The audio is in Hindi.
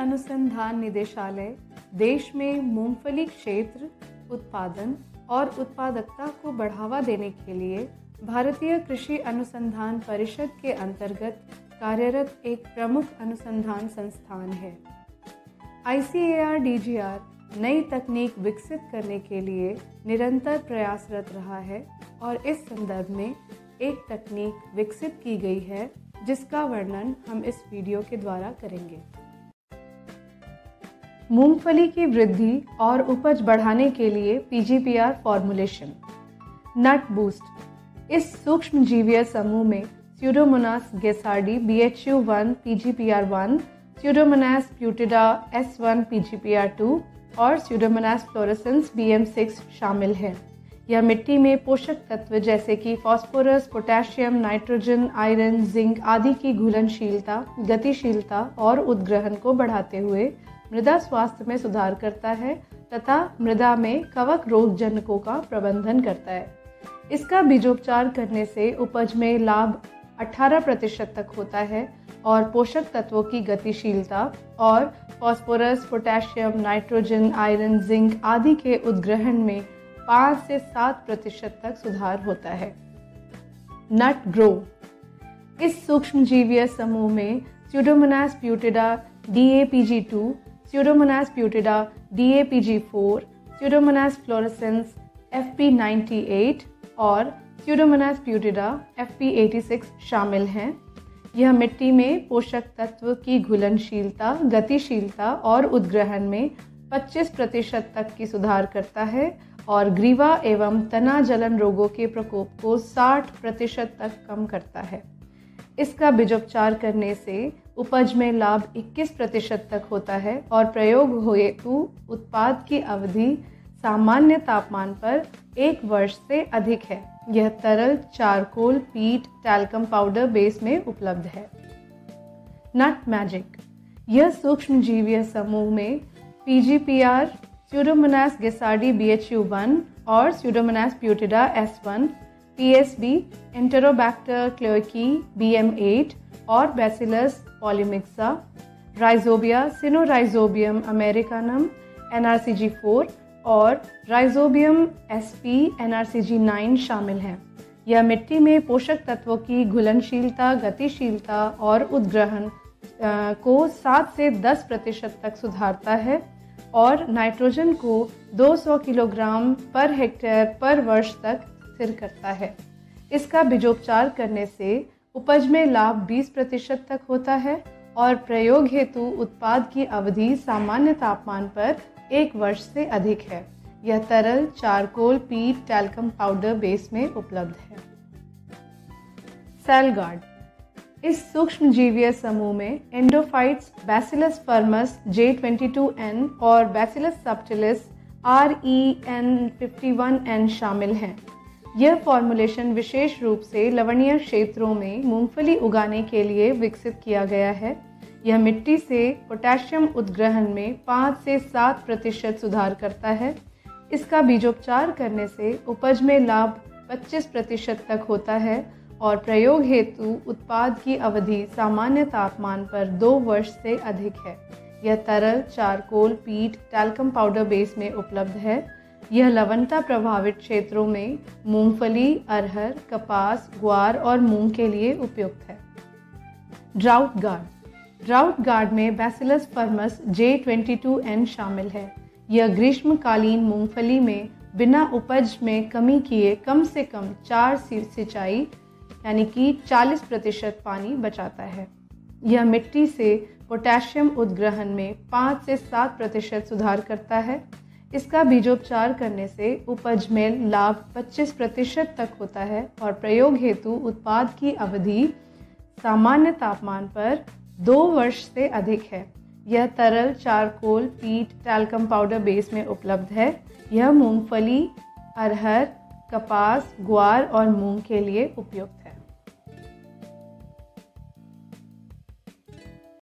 अनुसंधान निदेशालय देश में मूंगफली क्षेत्र, उत्पादन और उत्पादकता को बढ़ावा देने के लिए भारतीय कृषि अनुसंधान परिषद के अंतर्गत कार्यरत एक प्रमुख अनुसंधान संस्थान है। ICAR-DGR नई तकनीक विकसित करने के लिए निरंतर प्रयासरत रहा है और इस संदर्भ में एक तकनीक विकसित की गई है जिसका वर्णन हम इस वीडियो के द्वारा करेंगे। मूंगफली की वृद्धि और उपज बढ़ाने के लिए PGPR फॉर्मुलेशन। नट बूस्ट। इस सूक्ष्म जीवीय समूह में Pseudomonas गेसार्डी BHU1 PGPR1, Pseudomonas प्यूटिडा S1 PGPR2 और स्यूडोमोनास फ्लोरेसेंस BM6 शामिल हैं। यह मिट्टी में पोषक तत्व जैसे कि phosphorus, potassium, nitrogen, iron, zinc आदि की घुलनशीलता, गतिशीलता और उद्ग्रहण को बढ़ाते हुए मृदा स्वास्थ्य में सुधार करता है तथा मृदा में कवक रोगजनकों का प्रबंधन करता है। इसका बीजोपचार करने से उपज में लाभ 18% तक होता है और पोषक तत्वों की गतिशीलता और phosphorus, potassium, nitrogen, iron, zinc आदि के उद्ग्रहण में 5 से 7% तक सुधार होता है। नट ग्रो। इस सूक्ष्मजीवीय समूह में Pseudomonas प्यूटिडा DAPG2, Pseudomonas प्यूटिडा DAPG4, Pseudomonas fluorescence FP98 और स्यूडोमोनास प्यूटिडा FP86 शामिल हैं। यह मिट्टी में पोषक तत्व की घुलनशीलता, गतिशीलता और उद्ग्रहण में 25% तक की सुधार करता है और ग्रीवा एवं तना जलन रोगों के प्रकोप को 60% तक कम करता है। इसका बीजोपचार करने से उपज में लाभ 21% तक होता है और प्रयोग हेतु उत्पाद की अवधि सामान्य तापमान पर 1 वर्ष से अधिक है। यह तरल चारकोल, पीट, टैल्कम पाउडर बेस में उपलब्ध है। नट मैजिक। यह सूक्ष्मजीवीय समूह में PGPR, स्यूडोमोनास गेसार्डी BHU1 और स्यूडोमोनास प्यूटिडा S1, PSB, एंटेरोबैक्टर क्लोएकी BM8 और बैसिलस पॉलीमिक्सा, राइजोबिया, सिनोराइजोबियम अमेरिकानम NRCG4 और राइजोबियम SP NRCG9 शामिल हैं। यह मिट्टी में पोषक तत्वों की घुलनशीलता, गतिशीलता और उद्ग्रहण को 7 से 10% तक सुधारता है और नाइट्रोजन को 200 किलोग्राम पर हेक्टेयर पर वर्ष तक स्थिर करता है। इसका बीजोपचार करने से उपज में लाभ 20% तक होता है और प्रयोग हेतु उत्पाद की अवधि सामान्य तापमान पर 1 वर्ष से अधिक है। यह तरल चारकोल, पीट, टैल्कम पाउडर बेस में उपलब्ध है। Cell guard. इस सूक्ष्मजीवीय समूह में एंडोफाइट्स बैसिलस फर्मस J22N और बैसिलस सबटिलिस REN51N शामिल हैं। यह फॉर्मुलेशन विशेष रूप से लवणीय क्षेत्रों में मूंगफली उगाने के लिए विकसित किया गया है। यह मिट्टी से पोटेशियम उद्ग्रहण में 5 से 7% सुधार करता है। इसका बीजोपचार करने से उपज में लाभ 25% तक होता है और प्रयोग हेतु उत्पाद की अवधि सामान्य तापमान पर 2 वर्ष से अधिक है। यह तरल चारकोल, पीट, टैल्कम पाउडर बेस में उपलब्ध है। यह लवणता प्रभावित क्षेत्रों में मूंगफली, अरहर, कपास, ग्वार और मूंग के लिए उपयुक्त है। Drought guard. ड्राउट गार्ड में बैसिलस फर्मस J22N शामिल है। यह ग्रीष्मकालीन मूंगफली में बिना उपज में कमी किए कम से कम 4 सिंचाई यानी कि 40% पानी बचाता है। यह मिट्टी से पोटेशियम उद्ग्रहण में 5 से 7% सुधार करता है। इसका बीजोपचार करने से उपज में लाभ 25% तक होता है और प्रयोग हेतु उत्पाद की अवधि सामान्य तापमान पर 2 वर्ष से अधिक है। यह तरल चारकोल, पीट, टैल्कम पाउडर बेस में उपलब्ध है। यह मूंगफली, अरहर, कपास, ग्वार और मूंग के लिए उपयुक्त है।